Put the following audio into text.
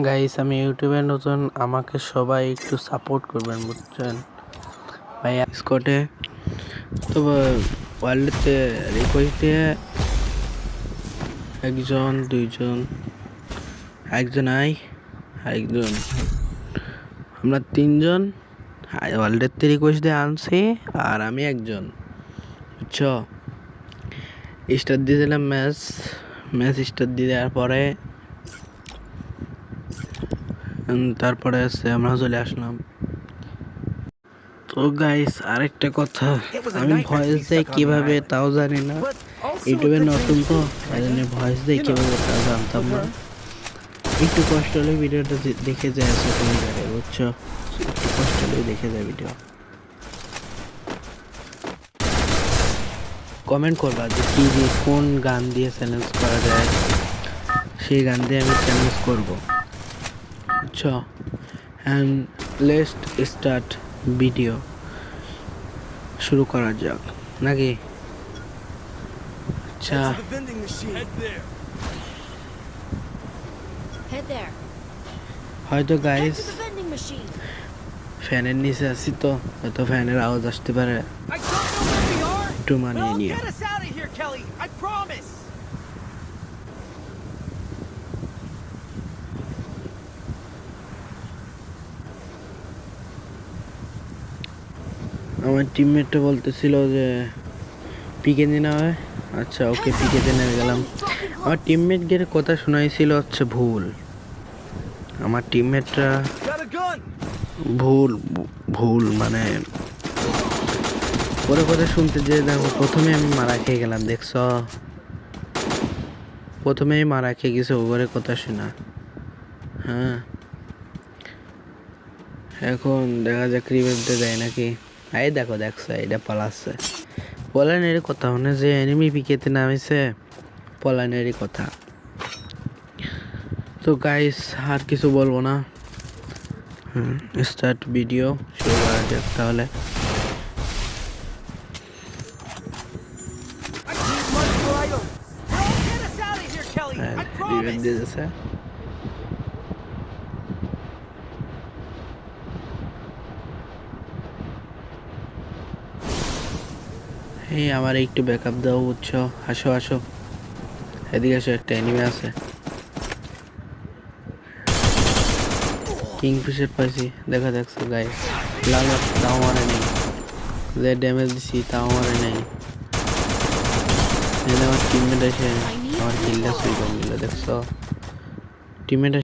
Guys আমি ইউটিউবে নতুন, আমাকে সবাই একটু সাপোর্ট করবেন বুঝছেন ভাই। স্কটে তো ওয়ার্ল্ডতে রিকোয়েস্ট দিয়ে একজন দুইজন, একজন আরেকজন, আমরা তিনজন ওয়ার্ল্ডের রিকোয়েস্ট দিয়ে আনছি আর আমি একজন, বুঝছো। স্টার্ট দিয়ে দিলাম ম্যাচ স্টার্ট দিয়ে দেওয়ার পরে তারপরে আমরা চলে আসলাম। তো গাইস আরেকটা কথা, আমি ভয়েস দেই কিভাবে তাও জানি না, ইউটিউবে নতুন তো এই জন্য ভয়েস দেই কিভাবে তাও জানতাম না। একটু কষ্ট হলে ভিডিওটা দেখে যায় আসে তুমি যাবে, বুঝছো। একটু কষ্ট হলে দেখে যায় ভিডিও, কমেন্ট করবা যে কি দিয়ে কোন গান দিয়ে চ্যালেঞ্জ করা যায়, সেই গান দিয়ে আমি চ্যালেঞ্জ করবো, বুঝছো। অ্যান্ড লেটস স্টার্ট ভিডিও, শুরু করা যাক নাকি। আচ্ছা হয়তো গাইস ফ্যানের নিচে আছি তো হয়তো ফ্যানের আওয়াজ আসতে পারে, একটু মানিয়ে নিয়ে। আমার টিমমেটটা বলতেছিল যে পিকে নিয়ে হয়, আচ্ছা ওকে পিকেতে নিয়ে গেলাম। আমার টিমমেটদের কথা শোনাইছিল হচ্ছে ভুল, আমার টিমমেটরা ভুল ভুল মানে ওরা কথা শুনতে যে দেখো, প্রথমে আমি মারা খেয়ে গেলাম, দেখছ, প্রথমেই মারা খেয়ে গেছে ওরে কথা শোনা। হ্যাঁ এখন দেখা যাক রিভেন্টে দেয় নাকি। এই দেখছো এটা পালাচ্ছে, পলানের কথা মনে যে এনিমি পিকেতে নামিছে, পলানেরই কথা। তো গাইস আর কিছু বলবো না, স্টার্ট ভিডিও শুরু করা যাক তাহলে। রিভেন্ট দিয়ে দিয়েছে, এই আমার একটু ব্যাকআপ দাও, বুঝছো। আসো আসো এদিকে আসো, একটা এনিমি আছে। কিংফিশার পাইছি, দেখছো গাইস, লাল তাও মারে নেই, যে ড্যামেজ দিছি তাও মারে নেই। আমার টিমমেট এসে আমার কিলটা সুই করে নিল, দেখছো টিমমেট